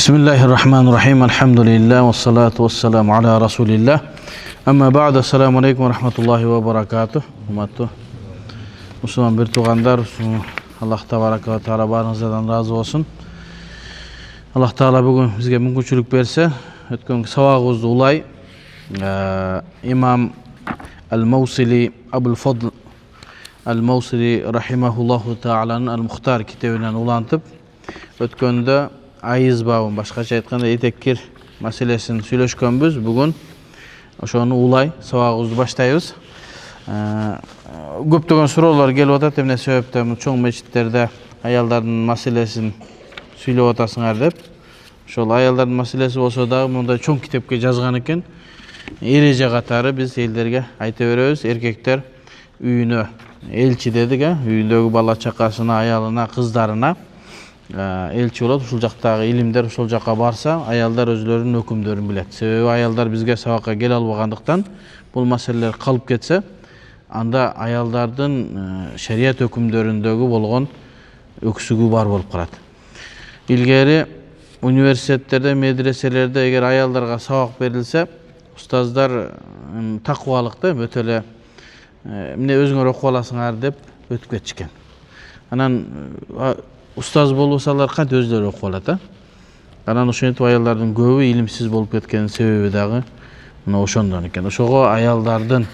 Bismillahirrahmanirrahim. Alhamdulillah ve salatu ve selamu ala Resulillah. Amma ba'da, assalamu alaikum ve rahmatullahi ve barakatuh. Hurmatly Müslüman bir tuğandar, Allah tebaraka ve teala barınızdan razı olsun. Allah Teala bugün bizge mümkünçülük berse, ötkönki sabagыбызды ulay İmam Al-Mawsili Abul Fadl Al-Mawsili rahimahullahu ta'alanın Al-Muhtar kitabından ulantıp, ötkönde ayız babın, başkaça aytkanda etekkir meselesini söyleşkönbüz. Bugün oşonu ulay sabagыбызды baştayız. Köptөгөн suroolor kelip atat, emne sebepten çoğ meçitlerде ayaldардын meselesini söylep atasыңар деп. Ошол ayaldардын meselesi болсо дагы мындай чоң китепке жазган экен. Эреже катары биз элдерге айта беребиз. Эркектер үйүнө элчи дедик, үйүндөгү бала чакасына, аялына, кыздарына элчи болот. Ушул жактагы илимдер ошол жакка барса, аялдар өзлөрүнүн өкүмдөрүн билет. Себеби аялдар бизге сабакка келе албагандыктан бул маселелер калып кетсе, анда аялдардын шарият өкүмдөрүндөгү болгон өксүгү бар болуп калат. Илгери университеттерде, медреселерде эгер аялдарга сабак берилсе, устаздар такыбалыкты өтө эле эмне өзүңөр окуп аласыңар деп өтүп кетишкен. Анан устаз болбосалар кантип өзлөрү окуп алат? Анан ошентип аялдардын көбү илимсиз болуп кеткенин себеби дагы мына ошондон экен. Ошого аялдардын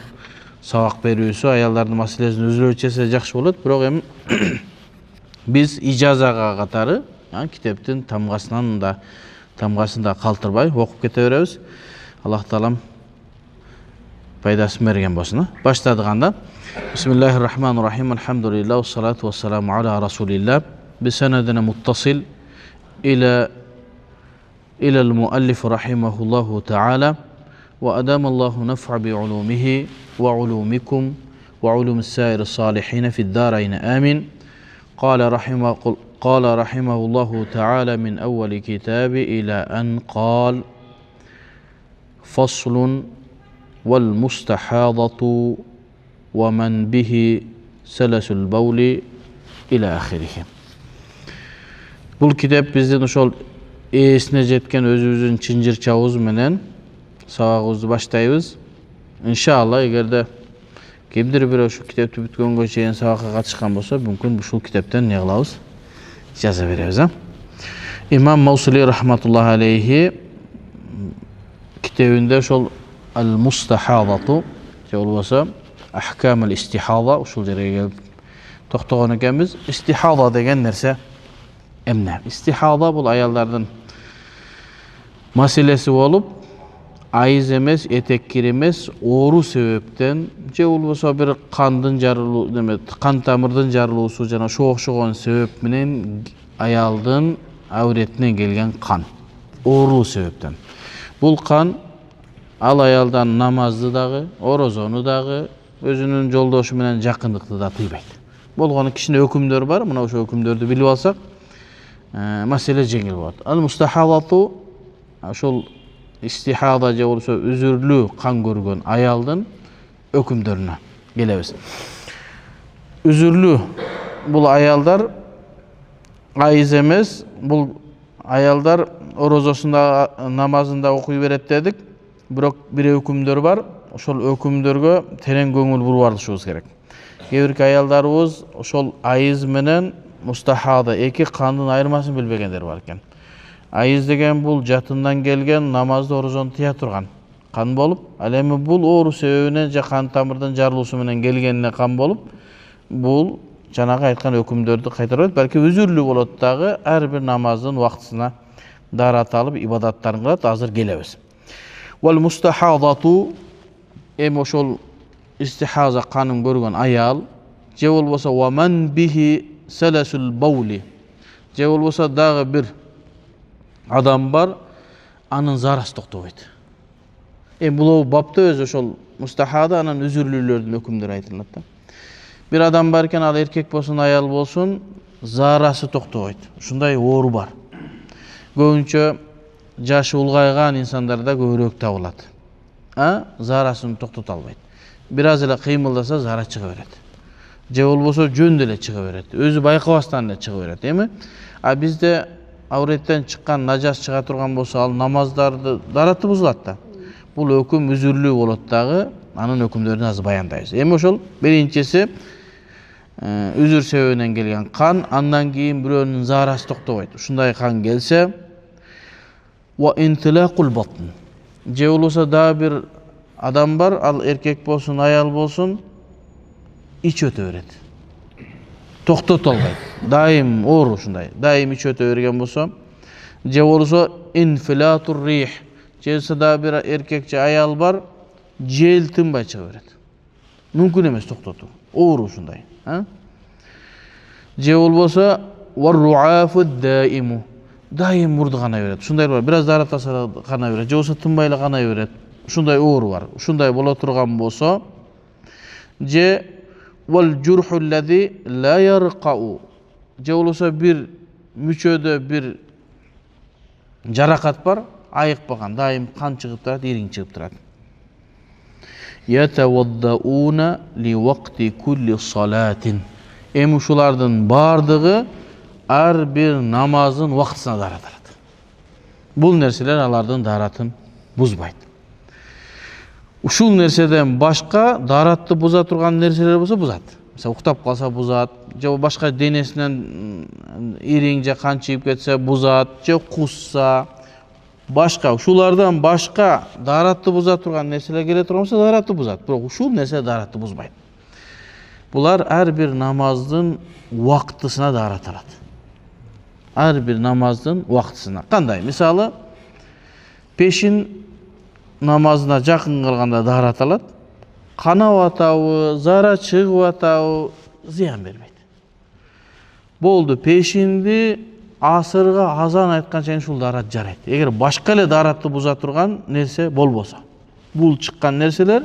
сабак берүүсү, аялдардын маселесин өзүлөрү чечсе жакшы болот. Бирок эми биз ижазага катары китептин тамгасында калтырбай окуп кете беребиз. Аллах Таалам пайдасын берген болсун. Баштадык анда. Бисмиллахир-рахманир-рахим. Алхамдулиллах, салату вассаламу аля расулилlah. Bisanadina muttasil ila al-muallif rahimahullahu ta'ala wa adamallahu naf'a bi'ulumihi wa 'ulumikum wa 'ulum as-sa'ir as-salihin fi ad-darain. Amin. قال رحمه الله تعالى من أول كتاب إلى أن قال فصل والمستحاضة ومن به سلس البول إلى آخره. Бұл китеп бізден ошол эсине жеткен өзүбүздүн чынжыр чабыбыз менен сабагыбызды баштайбыз. Иншалла, эгерде кимдир бир ошол китепти бүткөнгө чейин сабакка катышкан болсо, мүмкүн ушул китептен эмне кылабыз? Жаза беребиз. Имам Мавсили рахматуллахи алейхи китебинде ошол Ал-Мустахадату же болбосо Ахкам ал-Истихада ушул жерге келип токтогон экенбиз. Истихада деген нерсе эмне? Истихада бул аялдардын маселеси болуп, айыз эмес, этеккир эмес, оору себептен же болбосо бир кандын жарылуу, кан тамырдын жарылуусу жана ошого окшогон себеп менен аялдын авретинен келген кан, оору себептен. Бул кан ал аялдан намазды дагы, орозону дагы, өзүнүн жолдошу менен жакындыкты да тыйбайт. Болгону кишине өкүмдөр бар, мына ошол өкүмдөрдү билип алсак, маселе жеңил болот. Ал-мустахадату ошол истихада же болсо үзүрлүү кан көргөн аялдын өкүмдөрүнө келебиз. Үзүрлүү бул аялдар айыз эмес, бул аялдар орозосунда, намазында окуй берет дедик. Бирок бир өкүмдөр бар. Ошол өкүмдөргө терең көңүл буруп алышыбыз керек. Кээ бир аялдарыбыз ошол айыз менен мустахада эки кандын айырмасын билбегендер бар экен. Айыз деген бул жатындан келген, намазды орозону тыя турган кан болуп, ал эми бул оору себебинен же кан тамырдын жарылуусу менен келгенине кан болуп, бул жанагы айткан өкүмдөрдү кайтарбайт, балки үзүрлүү болот дагы, ар бир намаздын убактысына дарат алып ибадаттарын кылат. Азыр келебиз. Вал мустахадату эми ошол истихаза канын көргөн аял же болбосо ва ман бихи саласул баули же болбосо дагы бир адам бар, анын зарасы токтобойт. Бул бапта өзү ошол мустахада, анан үзүрлүүлөрдүн өкүмдөрү айтылат да. Бир адам бар экен, ал эркек болсун, аял болсун, зарасы токтобойт. Ушундай оору бар. Көбүнчө жашы улгайган инсандарда көбүрөөк табылат. Зарасын токтото албайт. Бир аз эле кыймылдаса зара чыга берет. Же болбосо жөн деле чыга берет. Өзү байкабастан эле чыга берет. Бизде авреттен чыккан нажас чыга турган болсо, ал намаздарды дараты бузулат да. Бул өкүм үзүрлүү болот дагы, анын өкүмдөрүн азыр баяндайбыз. Эми ошол биринчиси үзүр себебинен келген кан, андан кийин бирөөнүн заарасы токтобойт. Ушундай кан келсе, ва интилакул батн. Же болбосо дагы бир адам бар, ал эркек болсун, аял болсун, ич өтө берет. Токтото албайт. Дайым оору ушундай. Дайым ич өтө берген болсо, же болсо инфилатур рих. Же болсо дагы бир эркек же аял бар, жел тынбай чыга берет. Мүмкүн эмес токтотуу. Оору ушундай. Же болбосо варруафу даиму. Дайым мурду канай берет. Ушундай бар. Бир аз даратаса канай берет. Же болсо тынбай эле канай берет. Ушундай оору бар. Ушундай боло турган болсо, же вал журху аллади ла ярқау. Же болбосо бир мүчөдө бир жаракат бар, айыкпаган, дайым кан чыгып турат, ириң чыгып турат. Ятаваддауна ли вакти кулли салатин. Эми ушулардын бардыгы ар бир намаздын вактысына даратылат. Бул нерселер алардын даратын бузбайт. Ушул нерседен башка даратты буза турган нерселер болсо бузат. Мисалы уктап калса бузат, же башка денесинен ириң же кан чыгып кетсе бузат, же кусса, башка ушулардан башка даратты буза турган нерселер келе турган болсо даратты бузат. Бирок ушул нерсе даратты бузбайт. Булар ар бир намаздын вактысына даратылат. Ар бир намаздын вактысына. Кандай? Мисалы пешин намазына жакын кылганда даратылат. Канап атабы, зара чыгып атабы зыян бербейт. Болду, пешинди асырга азан айткан чейин ушул дарат жарайт. Эгер башка эле даратты буза турган нерсе болбосо, бул чыккан нерселер,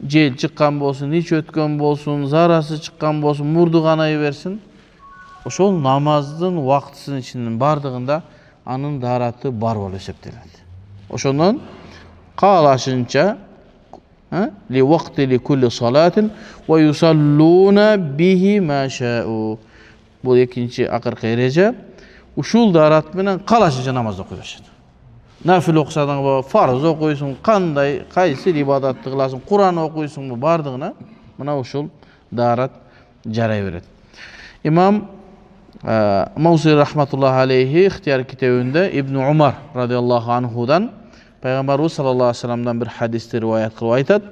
жел чыккан болсун, ич өткөн болсун, зарасы чыккан болсун, мурду канай берсин, ошол намаздын вактысынын ичинин бардыгында анын дараты бар болуп эсептелет. Ошондон каалашынча ли вакти ли кулли салатин ва юсаллуна бихи ма шау. Бул экинчи акыркы эреже. Ушул дарат менен каалашынча намаз окуй беришет. Нафил окусаң, фарз окуйсуң, кандай, кайсы ибадатты кыласың, Куран окуйсуңбу, бардыгына мына ушул дарат жарай берет. Имам Маузи рахматуллахи алейхи ихтияр китебинде Ибн Умар радиаллаху анхудан Пайгамбарыбыз саллаллаху алейхи вассаламдан бир хадисти риваят кылып айтат.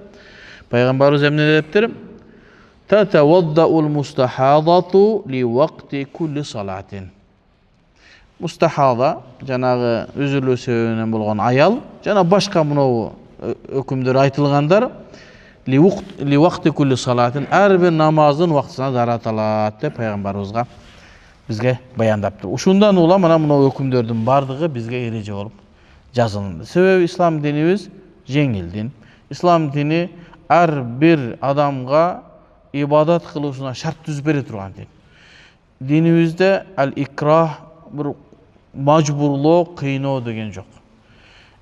Пайгамбарыбыз эмне дептир? Татаваддаул мустахадату ли вакти кулли салатин. Мустахада жанагы үзүрлүү себебинен болгон аял, жана башка мынау өкүмдөр айтылгандар ли вакти кулли салатин, ар бир намаздын вактысына дараталат деп пайгамбарыбызга бизге баяндаптыр. Ушундан улам мына мынау өкүмдөрдүн бардыгы бизге эреже болуп жазылды. Себеби ислам динибиз жеңил дин. Ислам дини ар бир адамга ибадат кылуусуна шарт түзүп бере турган дин. Динибизде ал-икрах, бир мажбурлоо, кыйноо деген жок.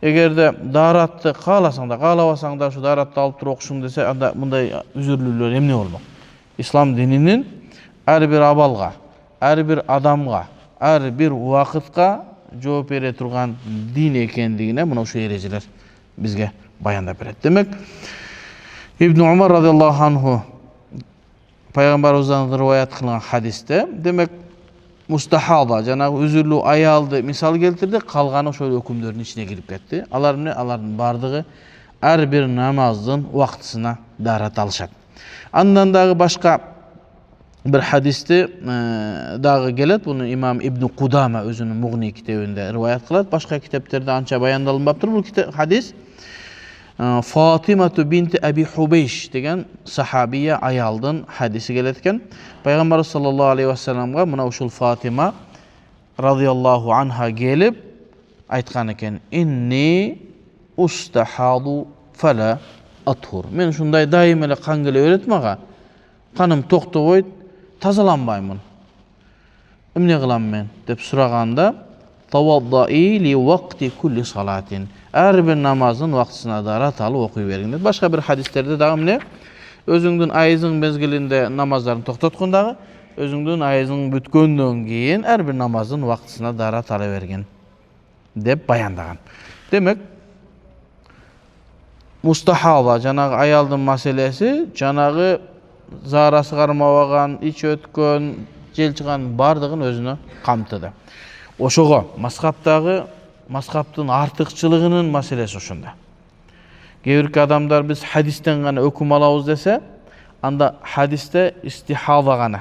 Эгерде даратты кааласаң да, каалабасаң да ушу даратты алып туруп окушуң десе, анда мындай үзүрлүүлөр эмне болмок? Ислам дининин ар бир абалга, ар бир адамга, ар бир убакытка жооп бере турган дин экендигине мына ушу эрежелер бизге баяндап берет. Демек, Ибн Умар радиаллаху анху пайгамбарыбыздан риваят кылган хадисте, демек, мустахада, жанагы үзүрлүү аялды мисал келтирди, калганы ошол өкүмдөрдүн ичине кирип кетти. Алардын бардыгы ар бир намаздын вактысына дарат алышат. Андан дагы башка бир хадисти дагы келет. Буну имам Ибн Кудама өзүнүн Мугни китебинде риваят кылат. Башка китептерде анча баяндалынбаптыр бул хадис. Фатимату бинти Аби Хубейш деген сахабия аялдын хадиси келет экен. Пайгамбар саллаллаху алейхи вассаламга мына ушул Фатима радиаллаху анха келип айткан экен: "Инни устахаду фала атхур." Мен ушундай дайым эле кан келе берет мага. Каным токтобойт, тазаланбаймын. Эмне кылам мен деп сураганда, "Таваддаи ли вакти кулли салатин." Ар бир намаздын вактысына дарат алып окуй бергин деп. Башка бир хадистерде дагы эмне? Өзүңдүн айызың мезгилинде намаздарын токтоткон дагы, özüңdün айызың бүткөндөн кийин ар бир намаздын убактысына дарат ала берген деп баяндаган. Демек, мустахаба жанагы аялдын маселеси, жанагы зарасы кармабаган, ич өткөн, жел чыган бардыгын өзүнө камтыды. Ошого мазхабтын артыкчылыгынын маселеси ошондо. Кээ бир адамдар биз хадистен гана өкүм алабыз десе, анда хадисте истихаба гана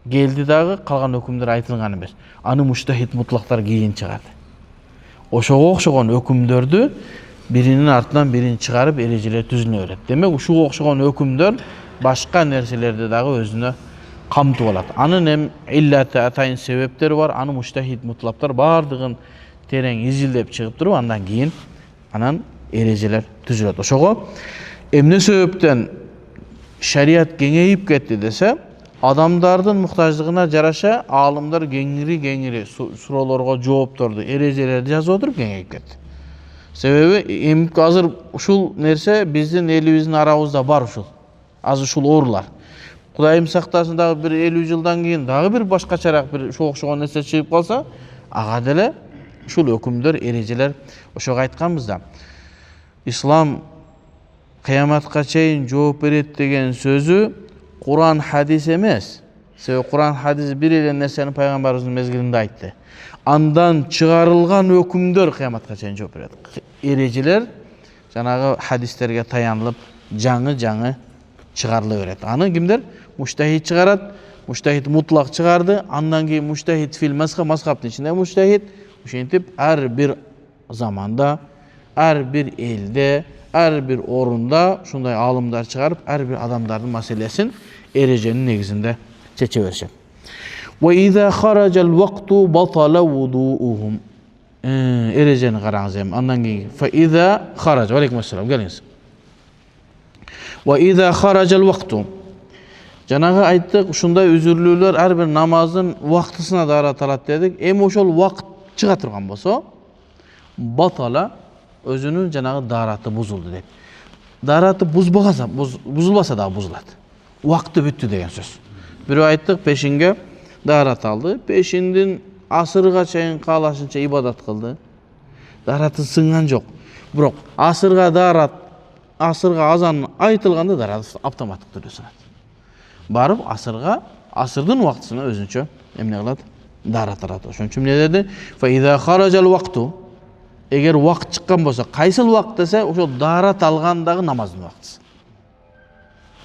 келди дагы, калган өкүмдөр айтылган эмес. Аны муштахид мутлактар кийин чыгарды. Ошого окшогон өкүмдөрдү биринин артынан бирин чыгарып эрежелер түзүлө берет. Демек, ушуга окшогон өкүмдөр башка нерселерди дагы өзүнө камтып алат. Анын эм иллаты атайын себептери бар. Аны муштахид мутлактар бардыгын терең изилдеп чыгып туруп, андан кийин анан эрежелер түзүлөт. Ошого эмне себептен шарият кеңейип кетти десе, адамдардын муктаждыгына жараша аалымдар кеңири суроолорго жоопторду, эрежелерди жазып отуруп кеңейип кетти. Себеби эмки азыр ушул нерсе биздин элибиздин арабызда бар ушул. Азыр ушул оорулар. Кудайым сактасын, дагы бир 50 жылдан кийин дагы бир башкачараак бир ошого окшогон нерсе чыгып калса, ага деле ушул өкүмдөр, эрежелер. Ошого айтканбыз да, ислам кыяматка чейин жооп берет деген сөзү Куран хадис эмес. Себеби Куран хадис бир эле нерсени пайгамбарыбыздын мезгилинде айтты. Андан чыгарылган өкүмдөр кыяматка чейин жооп берет. Эрежелер жанагы хадистерге таянылып жаңы чыгарыла берет. Аны кимдер? Муштахид чыгарат. Муштахид мутлак чыгарды. Андан кийин муштахид фил мазхабтын ичинде муштахид. Ошентип ар бир заманда, ар бир элде, ар бир орунда ушундай аалымдар чыгарып, ар бир адамдардын маселесин эреженин негизинде чече беришет. Wa idha kharaja al-waqtu batala wudu'uhum. Erejeni qarаңыз эми. Андан кийин fa idha kharaja. Ва алейкум ассалам. Келиңиз. Wa idha kharaja al-waqtu. Жанагы айттык, ушундай үзүрлүүлөр ар бир намаздын убактысына дарат алат дедик. Эми ошол убакыт чыга турган болсо, батала өзүнүн жанагы дараты бузулду деп. Дараты бузулбаса да бузулат. Убакыты бүттү деген сөз. Бирөө айттык, пешинге дарат алды. Пешиндин асырга чейин каалашынча ибадат кылды. Дараты сынган жок. Бирок асырга азан айтылганда дарат автоматтык түрдө сынат. Барып асырдын убактысына өзүнчө эмне кылат? Дарат алат. Ошон үчүн эмне деди? Fa idha kharaja al-waqtu. Эгер убакыт чыккан болсо, кайсыл убакыт десе, ошол дарат алгандагы намаздын убактысы.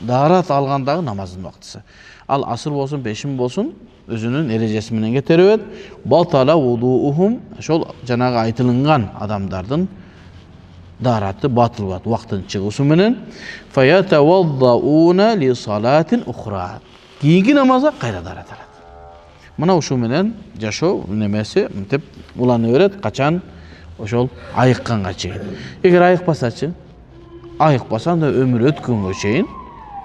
Дарат алгандагы намаздын убактысы. Ал асыр болсун, пешин болсун, өзүнүн эрежеси менен кетеребет. Батала вудуухум, ошол жанагы айтылган адамдардын дараты батыл болот убактын чыгуусу менен. Фаятаваддауна ли салатин ухра. Кийинки намазга кайра дарат алат. Мына ушу менен жашоо немеси мынтип улана берет, качан ошол айыкканга чейин. Эгер айыкпасачы, айыкпаса анда өмүр өткөнгө чейин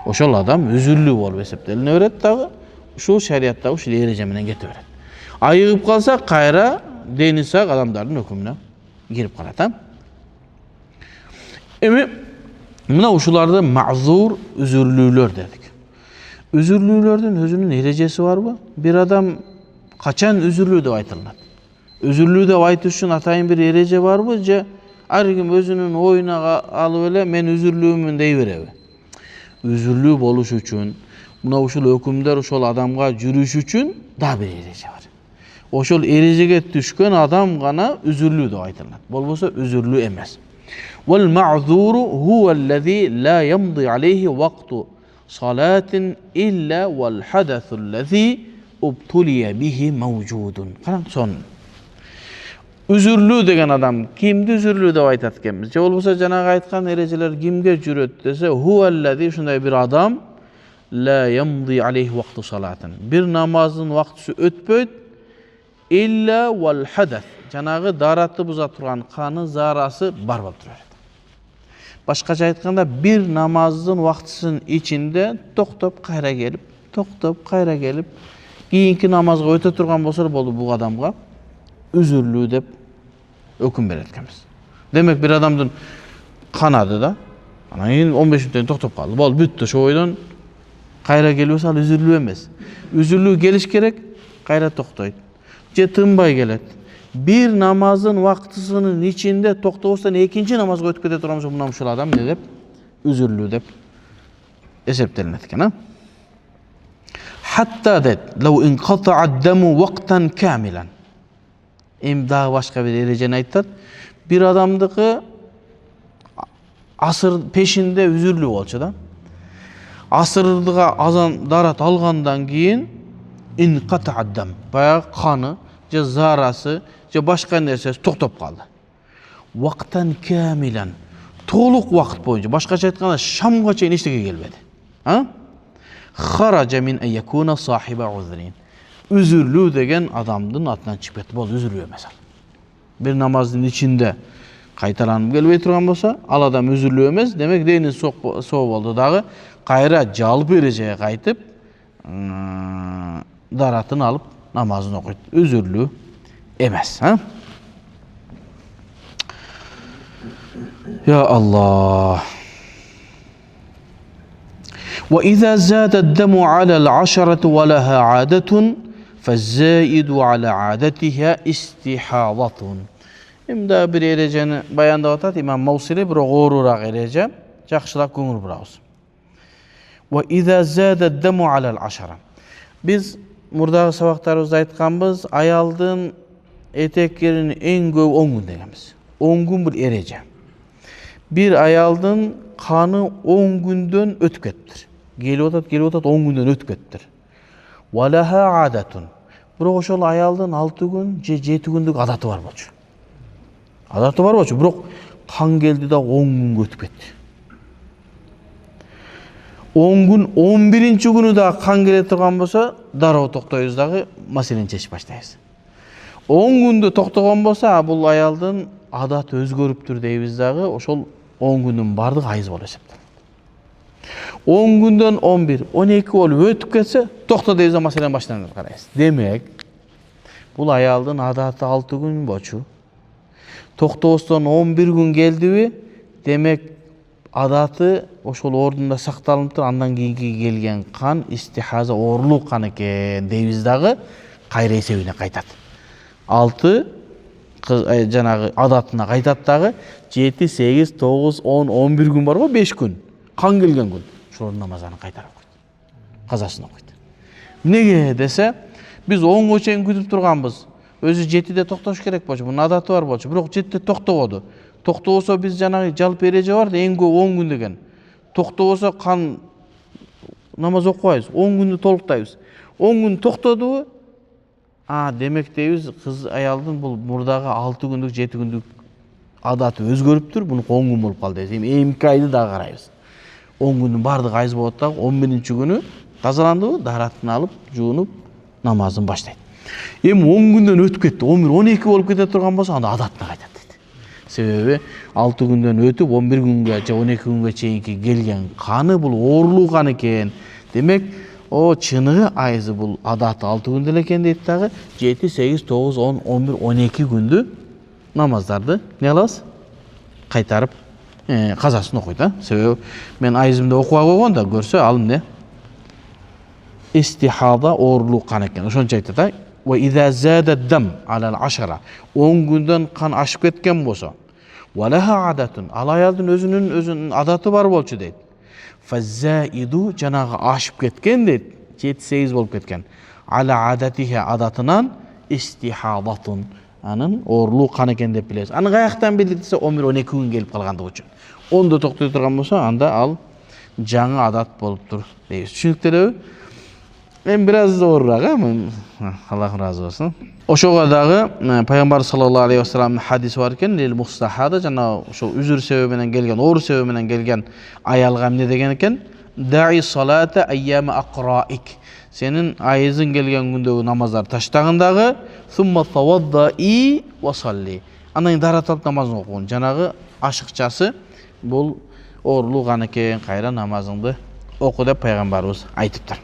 ошол адам үзүрлүү болуп эсептелине берет дагы. Ушул шариятта ушул эреже менен кете берет. Айыгып калса, кайра дени сак адамдардын өкүмүнө кирип калат. Эми мына ушуларды мазур үзүрлүүлөр дедик. Үзүрлүүлөрдүн өзүнүн эрежеси барбы? Бир адам качан үзүрлүү деп айтылат? Үзүрлүү деп айтыш үчүн атайын бир эреже барбы, же ар ким өзүнүн оюна алып эле мен үзүрлүүмүн дей береби? Үзүрлүү болуш үчүн, мына ушул өкүмдөр ошол адамга жүрүш үчүн да бир эреже бар. Ошол эрежеге түшкөн адам гана үзүрлүү деп айтылат. Болбосо үзүрлүү эмес. Wal ma'zuru huwa alladhi la yamdi alayhi waqtu salatin illa wal hadathu alladhi ubtuliya bihi mawjudun. Караң сон. Үзүрлүү деген адам кимди үзүрлүү деп айтат экенбиз? Же болбосо жанагы айткан эрежелер кимге жүрөт десе, huwa alladhi ушундай бир адам la yamdi alayhi waqtu salatin. Бир намаздын убактысы өтпөйт illa wal hadath. Жанагы даратты буза турган каны зарасы бар болуп турат. Башкача айтканда, бир намаздын убактысынын ичинде токтоп кайра келип, кийинки намазга өтө турган болсо болду бул адамга үзүрлүү деп өкүм берет экенбиз. Демек бир адамдын канады да, анан кийин 15 мүнөттөн токтоп калды. Болду, бүттү, ошо бойдон Кайра келбесе ал үзүрлүү эмес. Үзүрлүү келиш керек, кайра токтойт. Же тынбай келет. Bir namazın vaktısının içinde tokтобостан экинчи намазга өтүп кете турган болсо мына ушул адам эмне деп үзүрлүү деп эсептелинет экен. Hatta det, لو انقطع الدم وقتا كاملا. Дагы башка бир эрежени айтат. Bir адамдыкы асыр пешинде үзүрлүү болчу да. Асырдыга азан дарат алгандан кийин инqata الدم. Баягы каны же зарасы же башка нерсеси токтоп калды. Вактан камилан. Толук вакыт боюнча, башкача айтканда шамга чейин эчтеке келбеди. Хаража мин аякуна сахиба узрин. Үзүрлүү деген адамдын атынан чыгып кетти. Бул үзүрлүү эмес ал. Бир намаздын ичинде кайталанып келбей турган болсо, ал адам үзүрлүү эмес, демек дейни соо болду дагы кайра жалпы эрежеге кайтып, даратын алып намазын окуйт. Үзүрлүү эмес, Ya Allah. وإذا زاد الدم على العشرة ولها عادة فالزائد على عادتها استحاضة. Имда bir erejeni bayandап атат İmam Mawsili, бирок оорураак эреже, жакшыраак көңүл бурабыз. وإذا زاد الدم على العشرة. Biz мурдагы сабактарыбызда айтканбыз, аялдын этектеринин эң көп 10 күн дегенбиз. 10 күн бир эреже. Bir аялдын каны 10 күндөн өтүп кетиптир. Келип атат 10 күндөн өтүп кетиптир. Валаха адатун. Бирок ошол аялдын 6 күн же 7 күндүк адаты бар болчу. Адаты бар болчу, бирок кан келди да 10 күнгө өтүп кетти. 10 күн 11-нчи күнү да кан келе турган болсо, дароо токтойбуз дагы маселени чечип баштайбыз. 10 күндө токтогон болсо, бул аялдын адаты өзгөрүптүр дейбиз дагы, ошол 10 күндүн бардыгы айыз болуп эсептелет. 10 күндөн 11, 12 болуп өтүп кетсе, токто дейбиз да маселени баштан карайбыз. Демек, бул аялдын адаты 6 күн болчу. Токтобостон 11 күн келдиби, демек адаты ошол ордунда сакталыптыр. Андан кийинки келген кан истихаза оорлук кан экен дейбиз дагы, кайра эсебине кайтат. 6 жанагы адатына кайтат дагы 7, 8, 9, 10, 11 күн бар го, 5 күн. Кан келген күн. Ошолордун намазын кайтарып койт. Казасын окуйт. Неге десе, биз 10го чейин күтүп турганбыз. Өзү 7де токтош керек болчу. Мунун адаты бар болчу. Бирок 7де токтободу. Токтобосо биз жанагы жалпы эреже бар да, эң көп 10 күн деген. Токтобосо кан намаз окубайбыз. 10 күндү толуктайбыз. 10 күн токтодубу? Демек дейбиз, кыз аялдын бул мурдагы 6 күндүк, 7 күндүк адаты өзгөрүптүр. Буну 10 күн болуп калды дейбиз. Эмки айды да карайбыз. 10 күндүн бардыгы айыз болот да, 11-нчи күнү тазаландыбы, даратын алып, жуунуп, намазын баштайт. 10 күндөн өтүп кетти, 11, 12 болуп кете турган болсо, анда адатына кайтат дейт. Себеби 6 күндөн өтүп 11 күнгө же 12 күнгө чейинки келген каны бул оорлуу кан экен. Демек, чыныгы айызы бул адаты 6 күндө эле экен дейт дагы, 7, 8, 9, 10, 11, 12 күндү намаздарды не кылабыз? Кайтарып казасын окуйт. Себеби мен айызымды окуа койгондо көрсө, ал эмне? Истихада оорлук кан экен. Ошончо айтат. Ва иза зада дам ала ал-10 күндөн кан ашып кеткен болсо, валаха адатун, ал аялдын өзүнүн адаты бар болчу дейт. Фаззаиду, жанагы ашып кеткен дейт, 7-8 болуп кеткен. Ала адатиха, адатынан истихадатун, анын оорлук кан экен деп билебиз. Аны каяктан билдик десе, 11-12 күн келип калгандыгы үчүн. 10да токтой турган болсо, анда ал жаңы адат болуптур дейбиз. Түшүнүктүү? Мен biraz оорураак, Аллах разы болсун. Ошого дагы пайгамбар саллаллаху алейхи ва салламдын хадиси бар экен, лил мустахада, жана ошо үзүр себеби менен келген, оору себеби менен келген аялга эмне деген экен? Даи салата айяма акраик. Сенин айызың келген күндөгү намаздарды таштагын дагы, сумма таваддаи ва салли. Андан дарат алып намазын окугун. Жанагы ашыкчасы бул оорлук кан экен, кайра намазыңды оку деп пайгамбарыбыз айтыптыр.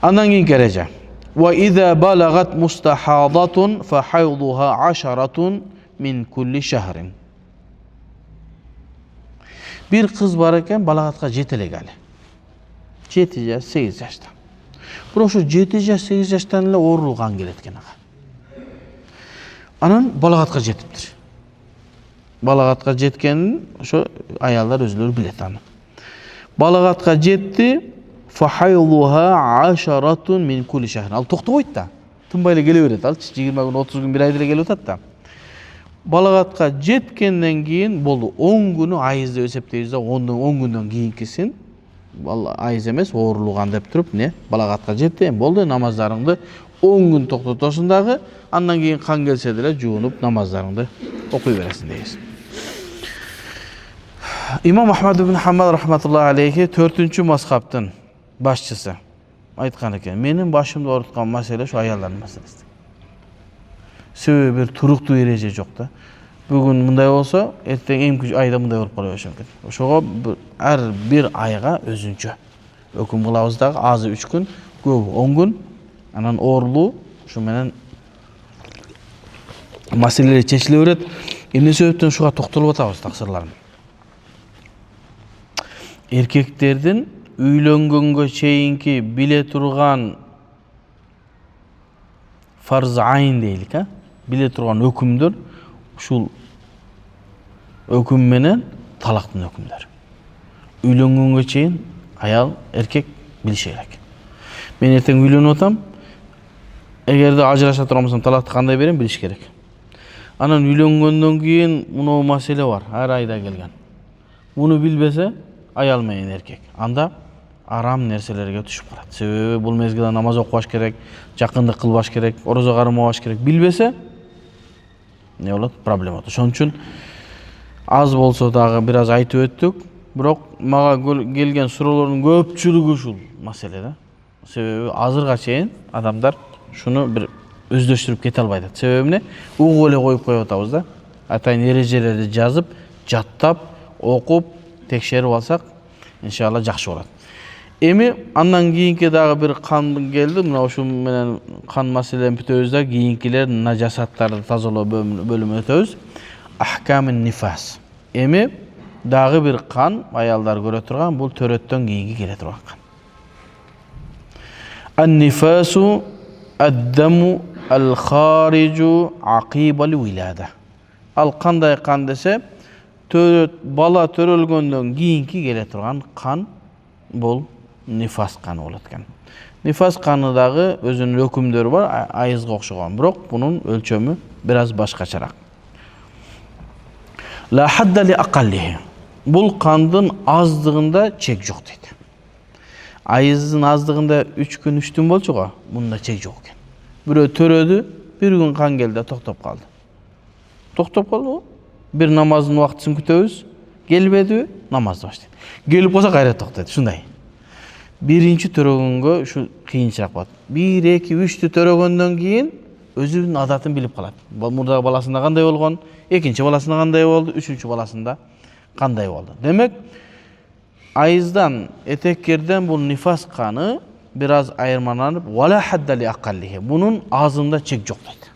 Андан кийинки эреже. Wa idza balagat mustahadatun fa hayduha 10 min kulli shahrin. Bir kız var eкен, балагатка жете элек али. 7 yaş, 8 yaşta. Bırak şu 7 yaş, 8 yaştan ile oğurluğan geletken ağa. Anan balağatqa jetiptir. Balağatqa jetkenin şu ayallar özleri bilet anı. Balağatqa jetti, fahayluha 10 min kulli shahr. Al to'xtab qo'ydi da. Tınbayla geleveredi. Al 20 gün, 30 gün, bir ayda geleveradi da. Balağatqa jetkenden keyin boldu 10 günü ayızda ösepteyizde 10 günden keyinkisin vallahi ayız emes oğurluğan dep turup ne balağatqa jetti boldu namazlarыңды 10 gün toktotosун dagı andan keyin kan gelse de juunup namazlarыңды okuy beresin deyiz. İmam Ahmad ibn Hanbal rahmetullahi aleyhi 4. mazhabtın başçısı aytkan eken menin başımda orutkan mesele şu ayalların meselesi. Söyle bir turuktu ereje yok da. Bugün mınday olsa, erteң emki ayda mınday olup kalıyor mümkün. Oşoğa her bir ayga özünçö. Öküm kılavuzdağı azı 3 gün, köbü 10 gün. Anan oğurluğu, şu menen meseleleri çeşileverет. Emne sebepten şuğa toktolup atabız taksırlarım. Erkeklerden üylөнгөнгө чейинки bile turgan farz ayn deylik ha. Bile turgan ökümdür. Şul öküm menen talaqtın ökümleri. Üylөнгөнгө чейин ayal, erkek bilişe gerek. Men erteң üylөнүp atam. Egerde ajrasha turamsam talaqты kандай berem biliş gerek. Anan üylөнгөндөн keyin munu mesele var. Her ayda gelgen. Bunu bilbese ayalmayın erkek. Anda aram nerselerge düşüp kalat. Sebebi bul mezgilde namaz okubaş gerek, jakındık kılbaş gerek, oroza karmabaş gerek. Bilbese ne olur? Problem olur. Şonun için az bolsa dagı biraz aytып öttük. Biroq maga gelgen soruların köpçülügü şul meselede. Sebebi azırga çeyin adamlar şunu bir özдөштүрүп kete albaydı. Sebebi ne? Uğu ele koyup koyup atabız da. Atayın erejeleri жазып, jattap, okup, tekşerip alsak inşallah jakşı bolat. Emi andan keyinki dagı bir kan geldi. Mına şu menen kan meselelerini бүтөбүz. Keyinkiler najasatlardı tazaloo bölümü ötöbüz. Ahkamın nifas. Emi dagı bir kan ayallar göre turgan bul töröttön keyinki kele turgan kan. An-nifasu ad-damu al-kharicu aqibal wilada. Al kanday kan dese bala törölgöndön keyinki kele turgan kan bul nifas kanı bolatkan. Nifas kanı dagı özünün ökümdörü var, ayızga okşogon. Biroq bunun ölçömü biraz başkaçarak. La hadda li aqallihi. Bul kandın azdığında çek yok deydi. Ayızın azdığında 3 gün 3 gün bolçuğa, bunda çek yok eken. Biri törödü, bir gün kan geldi, toktop kaldı. Toktop kaldı o. Bir namazın vaktisini kütöbüz, gelbedi, namaz başlaydı. Gelip olsa gayret toktaydı, şunday. Birinci törөгөнгө şu kıyınçırak bat. 1, 2, 3 törөгөндөн keyin özünün adatını bilip kalat. Murda balasında kanday olgon, ikinci balasında kanday oldu, üçüncü balasında kanday oldu. Demek ayızdan, etekkerden bu nifas kanı biraz ayırmalanıp wala hadda li aqallihi. Bunun ağzında çek yok dedi.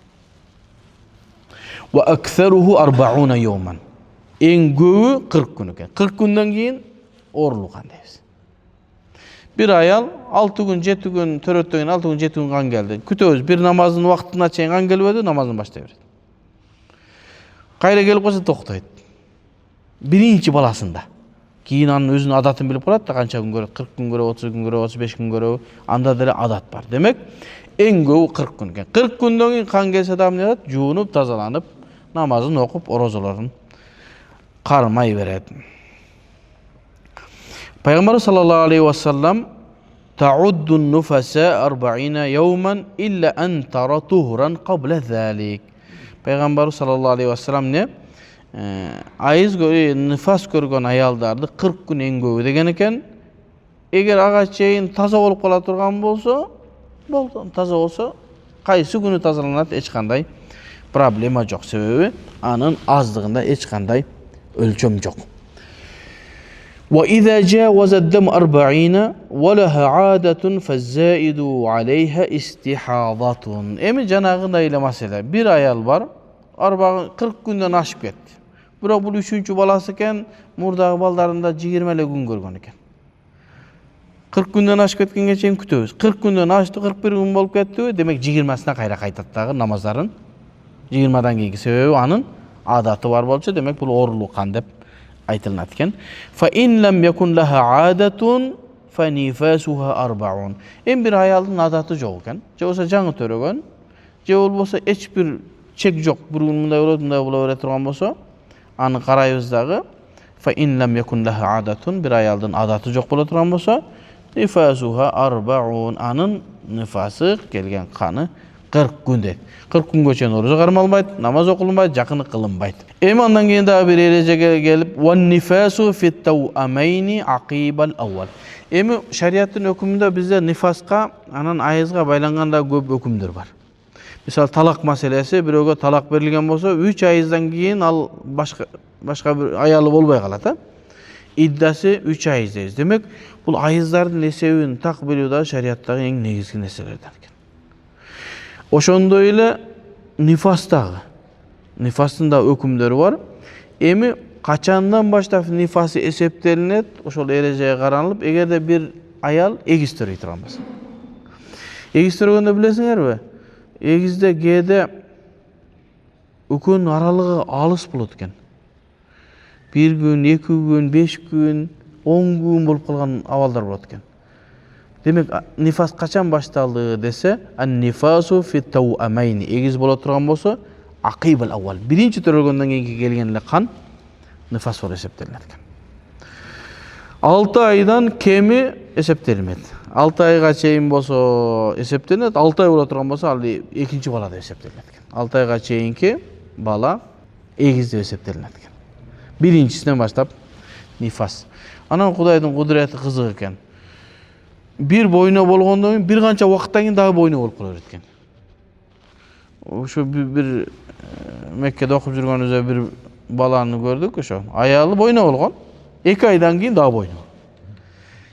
Ve ekseruhu 40 yevmen. En göğü 40 gün eken. 40 günden keyin oğurluğu kandayız. Bir ayal 6 gün, 7 gün, töröttön 6 gün, 7 gün kan geldi. Kütöbüz bir namazın vaktına çeyin kan gelbedi, namazını başlayıverdi. Kayra gelip olsa toktaydı. Birinci balasında. Keyin anın özünün adatını bilip kalat da kança gün göre, 40 gün göre, 30 gün göre, 35 gün göre, anda dele adat var. Demek en göğü 40 gün. 40 günden keyin kan gelse adam ne yapar? Juunup, tazalanıp, namazını okup, orozalarını karmayı veredi. Peygamber sallallahu aleyhi ve sellem ta'uddun nufasa 40 yevmen illa en tara tuhran qabla zalik. Peygamber sallallahu aleyhi ve sellem ne? Ayız nifas görgen ayaldardı 40 gün en göğü degen eken. Eğer ağa çeyin taza olup kala turgan bolsa, boldu. Taza olsa, kaysı günü tazalanat hiç kanday problema yok. Sebebi anın azdığında hiç kanday ölçüm yok. وإذا جاوز الدم 40 ولها عادة فالزائد عليها استحاضة. Emi janagında ile mesele bir ayal var. 40 günden aşıp gitti. Biroq bu 3-cü balası eken murdağı ballarında 20 gün görgөн eken. 40 күндөн ашып кеткенге чейин күтөбүз. 40 күндөн ашты, 41 күн болуп кетти, демек 20-сына кайра кайтат дагы намаздарын. 20-дан кийинки себеби анын адаты бар болчу, демек бул оорулуу кан деп айтылат экен. Fa in lam yakun laha adatun fa nifasuha 40. Эми бир аялдын адаты жок экен. Же болсо жаңы төрөгөн, же болбосо эч бир чек жок. Бир күн мындай болот, мындай боло бере турган болсо, аны карайбыз дагы. Fa in lam yakun laha adatun, бир аялдын адаты жок боло турган болсо, nifasuha 40. Анын нифасы келген каны 40 күн дейт. 40 күнгө чейин орозо кармалбайт, намаз окулунбайт, жакынык кылынбайт. Эми андан кийин дагы бир эрежеге келип, wan nifasu fit tawamaini aqibal awwal. Эми шариаттын өкүмүндө бизде нифаска, анан айызга байланган да көп өкүмдөр бар. Мисалы талак маселеси, бирөөгө талак берилген болсо, 3 айыздан кийин ал башка бир аялы болбой калат, иддасы 3 айыз дейбиз. Демек, бул айыздардын эсебин так билүү да шариаттагы эң негизги нерселерден экен. Ошондой эле нифастагы. Нифастын да өкүмдөрү бар. Эми качандан баштап нифасы эсептелинет, ошол эрежеге каралып, эгерде бир аял эгиз төрөй турган болсо. Эгиз төрөгөндө билесиңерби? Эгизде кээде экөөнүн аралыгы алыс болот экен. 1 күн, 2 күн, 5 күн, 10 күн болуп калган абалдар болот экен. Демек, нифас качан башталды десе, ан-нифасу фит тауамайни. Эгиз боло турган болсо, акибал аввал. Биринчи төрөлгөндөн кийинки келген эле кан нифас болуп эсептелинет экен. 6 айдан кеми эсептелинет. 6 айга чейин болсо эсептелинет, 6 ай боло турган болсо, ал экинчи бала деп эсептелинет экен. 6 айга чейинки бала эгиз деп эсептелинет экен. Биринчисинен баштап нифас. Анан Кудайдын кудурети кызык экен. Bir boyuna болгондон кийин бир канча убакыттан кийин дагы бойно болуп кала берет экен. Ошо бир Меккеде окуп жүргөнүбүздө бир баланы көрдүк, ошо аялы бойно болгон. 2 айдан кийин дагы бойно.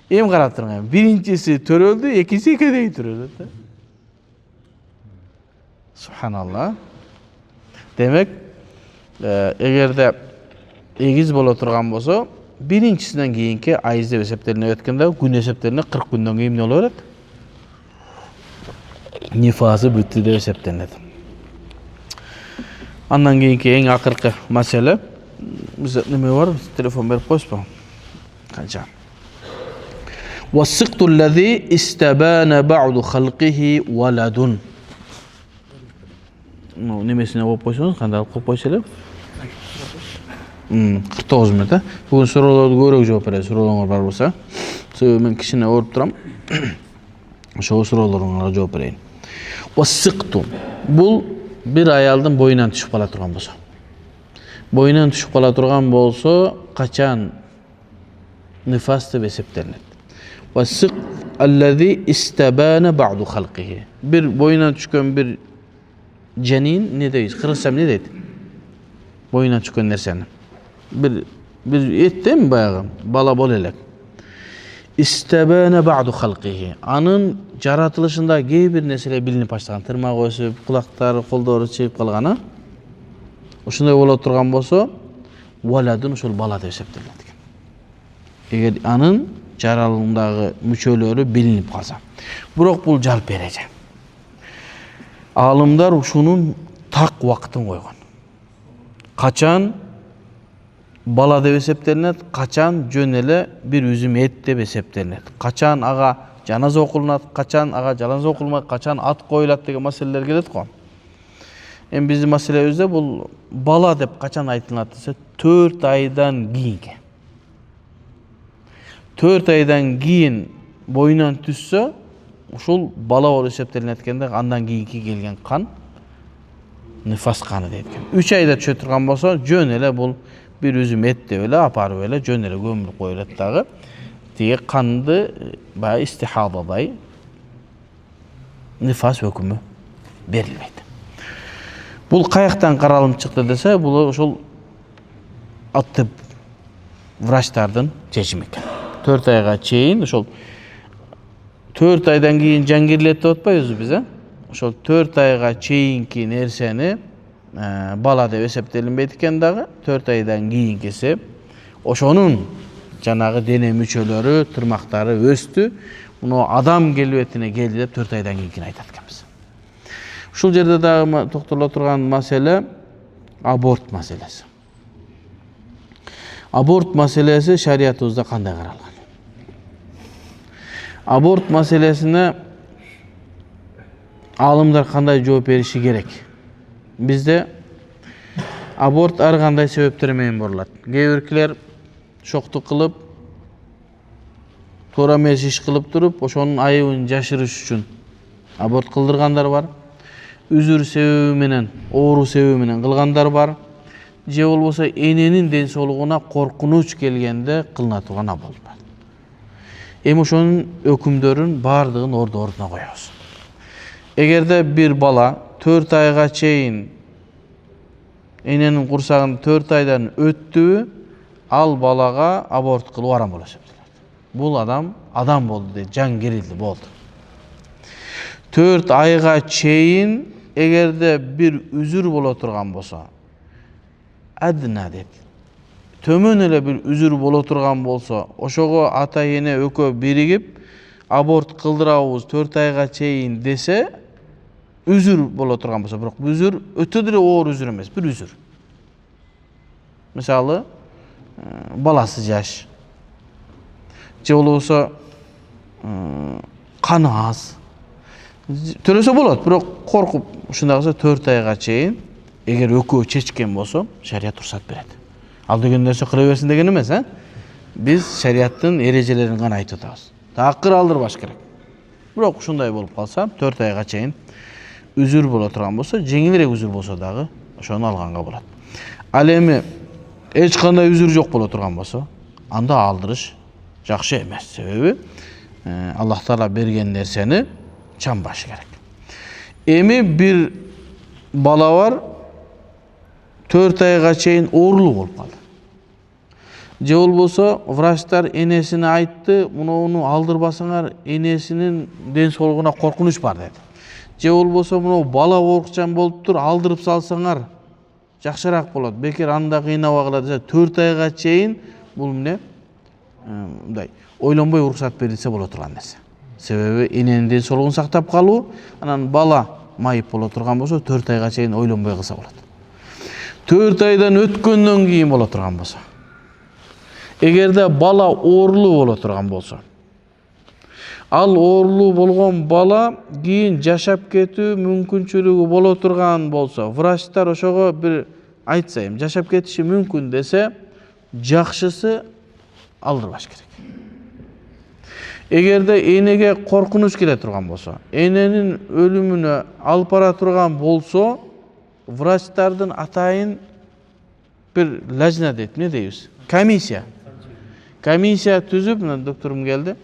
Эми карап турган, биринчиси төрөлдү, экинчиси 2 айдан кийин төрөлдү. Субханалла. Демек, эгерде эгиз боло турган болсо, биринчисинен кийинки айыз деп эсептелине өткөндө күн эсептелине 40 күндөн кийин эмне боло берет? Нифасы бүттү деп эсептелинет. Андан кийинки эң акыркы маселе, бизде неме бар? Телефон берип койсузбу? Канча? Васикту аллази истабана ба'ду халқихи валадун. Немесине коюп койсоңуз, кандай алып коюп койсо эле? 49 мүнөт. Бүгүн суроолорду көбүрөөк жооп беребиз, суроолоруңар бар болсо. Себеби мен кичине ооруп турам. Ошол суроолоруңарга жооп берейин. Васикту. Бул бир аялдын боюнан түшүп кала турган болсо. Боюнан түшүп кала турган болсо, качан нифас деп эсептелинет. Васик аллази истабана ба'ду халқихи. Бир боюнан түшкөн бир жанин не дейбиз? Кыргызча эмне дейт? Боюнан түшкөн нерсени. Bir ettем баягы бала боло элек. Истабана ба'ду халқихи. Анын жаратылышында кээ бир нерселер билинип баштаган. Тырмак өсүп, кулактары, колдору чыгып калган. Ошондой боло турган болсо, валадун ошол бала деп эсептелет экен. Эгер анын жаралымдагы мүчөлөрү билинип калса. Бирок бул жалп эреже. Алымдар ушунун так убактын койгон. Качан бала деп эсептелинет, качан жөн эле бир үзүм эт деп эсептелинет. Качан ага жаназа окулунат, качан ага жаназа окулмайт, качан ат коюлат деген маселелер келет го. Эми биздин маселебизде бул бала деп качан айтылат десе, 4 айдан кийинки. 4 айдан кийин боюнан түшсө, ушул бала болуп эсептелинет экенде, андан кийинки келген кан нифас каны дейт экен. 3 айда түшө турган болсо, жөн эле бул bir üzüm et de öyle aparıp öyle jön ele gömülüp koyulat dagı. Tigi kandı bayağı istihadaday nifas hükmü berilmeydi. Bul kayaktan karalım çıktı dese, bul ошол attıp vraçtardın çeşimi eкен. 4 ayga çeyin, ошол 4 aydan keyin jangirletip atpayбыз biz, ошол 4 ayga çeyinki nerseni bala deb эсептелинбейт экен дагы. 4 айдан кийинкиси ошонун жанагы дене мүчөлөрү, тырмактары өстү. Муну адам келбетине келди деп 4 айдан кийин айтат экенбиз. Ушул жерде дагы токтоло турган маселе аборт маселеси. Аборт маселеси шариятыбызда кандай каралган? Аборт маселесине алымдар кандай жооп бериши керек? Бизде аборт ар кандай себептер менен болот. Кээ биркилер шоктук кылып, туура эмес иш кылып туруп, ошонун айыбын жашырыш үчүн аборт кылдыргандар бар. Үзүр себеби менен, оору себеби менен кылгандар бар. Же болбосо эненин ден соолугуна коркунуч келгенде кылына турган аборт бар. Эми ошонун өкүмдөрүн бардыгын ордуна коебуз. Эгерде бир бала 4 айга чейин эненин курсагында 4 айдан өттүбү, ал балага аборт кылуу арам болот эсептелет. Бул адам болду дейт, жан керилди болду. 4 айга чейин эгерде бир үзүр боло турган болсо, адына дейт. Төмөн эле бир үзүр боло турган болсо, ошого ата эне экөө биригип аборт кылдырабыз 4 айга чейин десе, үзүр боло турган болсо, бирок бул үзүр өтө деле оор үзүр эмес, бир үзүр. Мисалы, баласы жаш. Же болбосо каны аз. Төрөсө болот, бирок коркуп ушундай кылса 4 айга чейин эгер экөө чечкен болсо, шарият уруксат берет. Ал деген нерсе кыла берсин деген эмес, Биз шариаттын эрежелерин гана айтып атабыз. Такыр алдырбаш керек. Бирок ушундай болуп калса, 4 айга чейин үзүр боло турган болсо, жеңилирээк үзүр болсо дагы ошону алганга болот. Ал эми эч кандай үзүр жок боло турган болсо, анда алдырыш жакшы эмес. Себеби Аллах Таала берген нерсени чамбаш керек. Эми бир бала бар, 4 айга чейин оорулуу болуп калды. Же болбосо врачтар энесине айтты, муну алдырбасаңар энесинин ден соолугуна коркунуч бар деди. Же болбосо муну бала коркчан болуптур, алдырып салсаңар жакшыраак болот. Бекер анда кыйнабагыла десе 4 айга чейин бул эмне? Мындай ойлонбой уруксат берилсе боло турган нерсе. Себеби эненин ден соолугун сактап калуу, анан бала майып боло турган болсо 4 айга чейин ойлонбой кылса болот. 4 айдан өткөндөн кийин боло турган болсо, эгерде бала оорулуу боло турган болсо, ал оорулуу болгон бала кийин жашап кетүү мүмкүнчүлүгү боло турган болсо, врачтар ошого бир айтса, жашап кетиши мүмкүн десе, жакшысы алдырбаш керек. Эгерде энеге коркунуч келе турган болсо, эненин өлүмүнө алып бара турган болсо, врачтардын атайын бир лажна дейт, эмне дейбиз? Комиссия түзүп, мына докторум келди,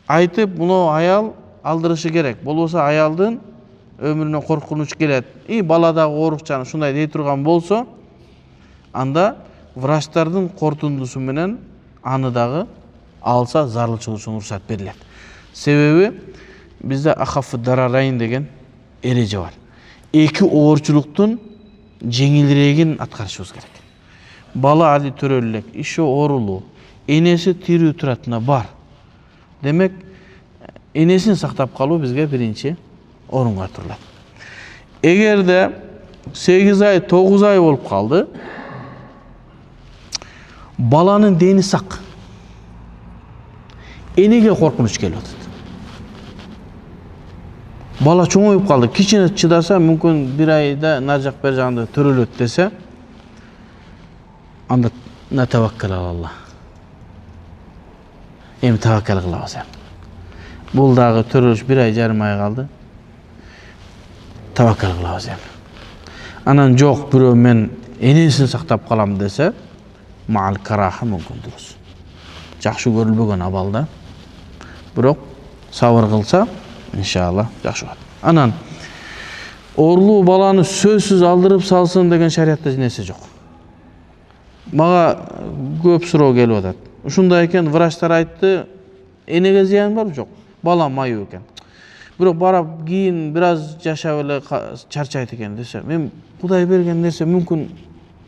айтып, муну аял алдырышы керек. Болбосо аялдын өмүрүнө коркунуч келет. Баладагы оорукчаны ушундай дей турган болсо, анда врачтардын кортундусу менен аны дагы алса зарылчылык үчүн уруксат берилет. Себеби бизде ахафф дарарайн деген эреже бар. Эки оорчулуктун жеңилирээгин аткарышыбыз керек. Бала али төрөлү элек, иши оорулуу, энеси тирүү туратына бар. Демек, энесин сактап калуу бизге биринчи орунга турулат. Эгерде 8 ай, 9 ай болуп калды, баланын дени сак, энеге коркунуч келип атат. Бала чоңоюп калды, кичине чыдаса, мүмкүн 1 айда нар жак бер жагында төрөлөт десе, анда натаваккал алалла. Эми таваккал кылабыз. Бул дагы төрөлүш 1 ай, жарым ай калды. Таваккал кылабыз. Анан жок, бирөө мен энесин сактап калам десе, маал караха мүмкүн дурус. Жакшы көрүлбөгөн абалда. Бирок сабыр кылса, иншалла жакшы болот. Анан оорулуу баланы сөзсүз алдырып салсын деген шариятта нерсе жок. Мага көп суроо келип атат. Ушундай экен, врачтар айтты, энеге зыян бар жок? Бала майып экен. Бирок барап кийин бир аз жашап эле чарчайт экен десе, мен Кудай берген нерсе мүмкүн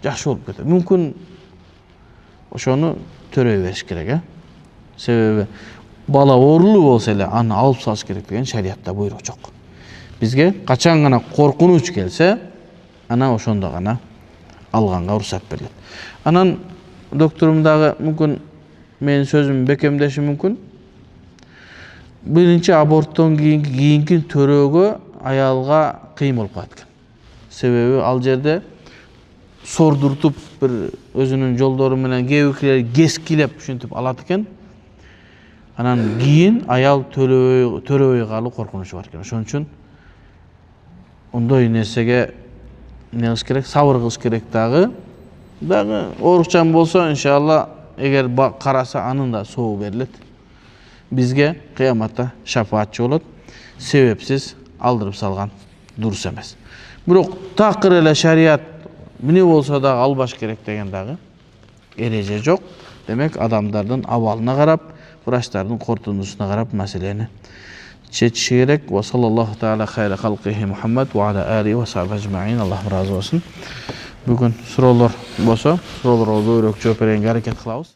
жакшы болуп кетет. Мүмкүн ошону төрөй бериш керек, Себеби бала оорулуу болсо эле аны алып салыш керек деген шариятта буйрук жок. Бизге качан гана коркунуч келсе, ана ошондо гана алганга уруксат берилет. Анан докторум дагы мүмкүн менин сөзүмдү бекемдеши мүмкүн. Биринчи аборттон кийинки төрөөгө аялга кыйын болуп калат экен. Себеби ал жерде сордуртуп бир өзүнүн жолдору менен кээ кескилеп ушинтип алат экен. Анан кийин аял төрөбөй калуу коркунучу бар экен. Ошон үчүн ондой нерсеге не кылыш керек, сабыр кылыш керек дагы. Оорукчан болсо, иншалла, эгер караса анын да сообу берилет. Бизге кыяматта шафаатчы болот. Себепсиз алдырып салган дурус эмес. Бирок такыр эле шарият эмне болсо дагы албаш керек деген дагы эреже жок. Демек, адамдардын абалына карап, врачтардын корутундусуна карап маселени чечиши керек. Ва саллаллаху таала хайра халкихи Мухаммад ва аля алихи ва сахбихи ажмаин. Аллах разы болсун. Бүгүн суроолор болсо, суроолорго көбүрөөк жооп бергенге аракет кылабыз.